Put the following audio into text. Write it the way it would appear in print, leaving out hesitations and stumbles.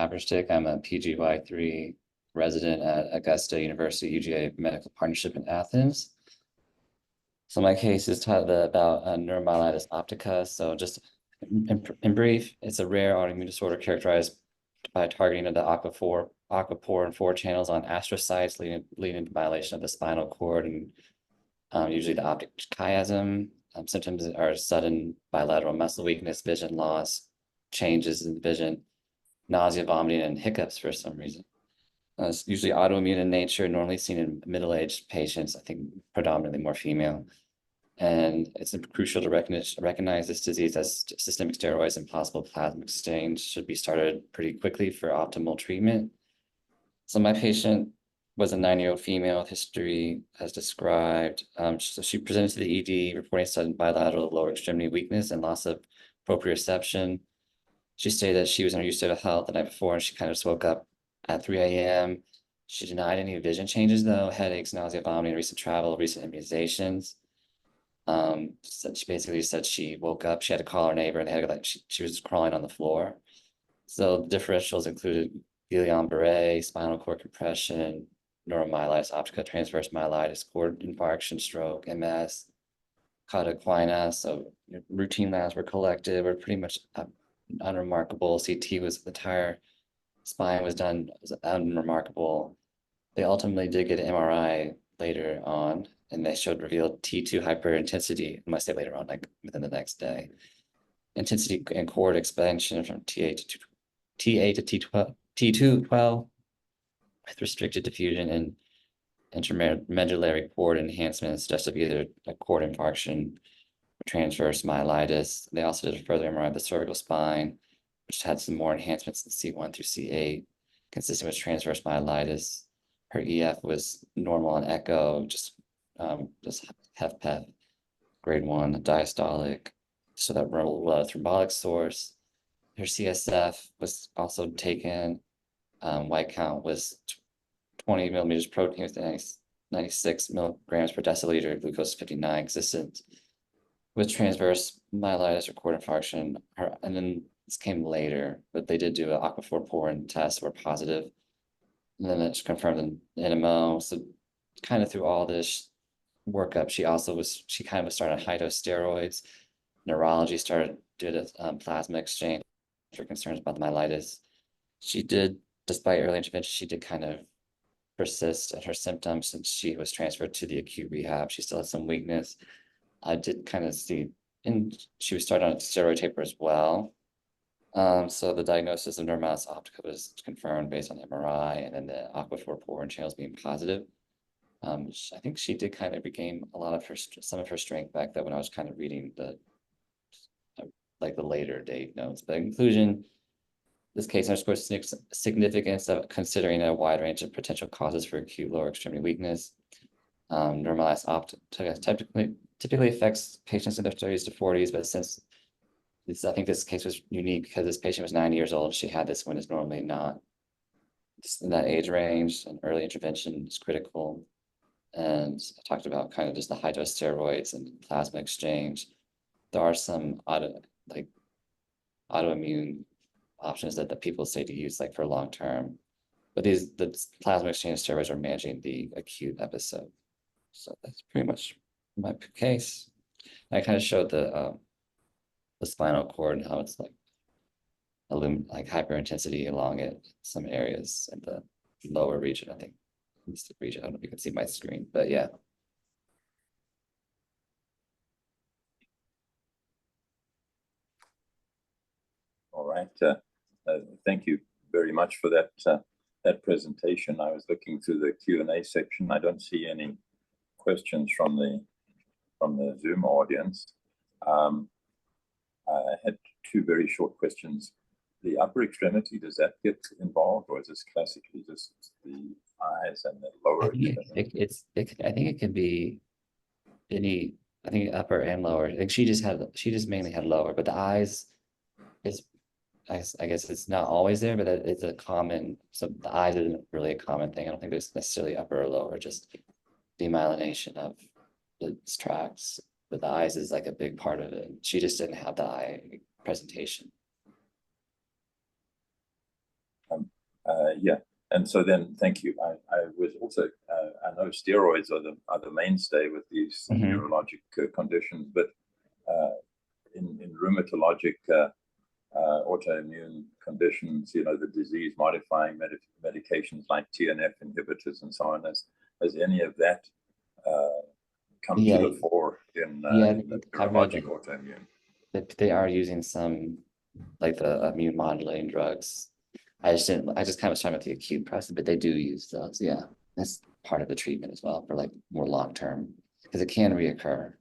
Haverstick. I'm a PGY3 resident at Augusta University UGA Medical Partnership in Athens. So my case is about neuromyelitis optica. So just in brief, it's a rare autoimmune disorder characterized by targeting of the aqua-porin 4 channels on astrocytes, leading to violation of the spinal cord and usually the optic chiasm. Symptoms are sudden bilateral muscle weakness, vision loss, changes in vision, nausea, vomiting, and hiccups for some reason. It's usually autoimmune in nature, normally seen in middle-aged patients, I think predominantly more female. And it's crucial to recognize this disease as systemic steroids and possible plasma exchange should be started pretty quickly for optimal treatment. So my patient was a 9-year-old female with history as described. So she presented to the ED reporting sudden bilateral lower extremity weakness and loss of proprioception. She stated that she was in her state of health the night before and she kind of just woke up at 3 a.m. She denied any vision changes though, headaches, nausea, vomiting, recent travel, recent immunizations. So she basically said she woke up, she had to call her neighbor and they had to, like she was crawling on the floor. So the differentials included Guillain-Barre, spinal cord compression, neuromyelitis optica, transverse myelitis, cord infarction, stroke, MS, cauda equina. So routine labs were collected, were pretty much unremarkable. CT was the entire spine was done, was unremarkable. They ultimately did get an MRI later on, and they showed revealed T2 hyperintensity. I must say later on, like within the next day. Intensity and cord expansion from TA to T212 with restricted diffusion and intermedullary cord enhancement suggested either a cord infarction or transverse myelitis. They also did a further MRI of the cervical spine, which had some more enhancements in C1 through C8, consistent with transverse myelitis. Her EF was normal on echo, just HFpEF, grade 1, diastolic, so that thrombotic source. Her CSF was also taken. White count was 20 millimeters protein with 96 milligrams per deciliter, glucose 59, consistent with transverse myelitis or cord infarction. And then this came later, but they did do an aqua-porin test, were positive. And then it's confirmed in NMO. So kind of through all this workup, she kind of was starting high-dose steroids. Neurology did a plasma exchange for concerns about the myelitis. She did, despite early intervention, she did kind of persist in her symptoms since she was transferred to the acute rehab. She still had some weakness. I did kind of see, and she was started on a steroid taper as well. So the diagnosis of neuromyelitis optica was confirmed based on MRI, and then the aqua-porin channels being positive. I think she did kind of regain some of her strength back then when I was kind of reading the later date notes. But in conclusion, this case underscores significance of considering a wide range of potential causes for acute lower extremity weakness. Neuromyelitis optica typically affects patients in their 30s to 40s, but since I think this case was unique because this patient was 90 years old. She had this when it's normally not in that age range, and early intervention is critical. And I talked about kind of just the high-dose steroids and plasma exchange. There are some autoimmune options that the people say to use like for long term, but the plasma exchange steroids are managing the acute episode. So that's pretty much my case. I kind of showed the spinal cord and how it's like hyperintensity along it, some areas in the lower region, I think. This region, I don't know if you can see my screen, but yeah. All right. Thank you very much for that presentation. I was looking through the Q&A section. I don't see any questions from the Zoom audience. I had two very short questions. The upper extremity, does that get involved, or is this classically just the eyes and the lower extremity? I think it can be any. I think upper and lower. Like she just mainly had lower, but the eyes is. I guess it's not always there, but it's a common. So the eyes isn't really a common thing. I don't think there's necessarily upper or lower. Just demyelination of the tracts. But the eyes is like a big part of it. She just didn't have the eye presentation. Yeah, and so then, thank you. I was also, I know steroids are the mainstay with these neurologic conditions, but in rheumatologic autoimmune conditions, the disease-modifying medications like TNF inhibitors and so on, has any of that come to the fore in the neurologic autoimmune? They are using some, like the immune modulating drugs. I just kind of was talking about the acute process, but they do use those. Yeah, that's part of the treatment as well for like more long term, because it can reoccur.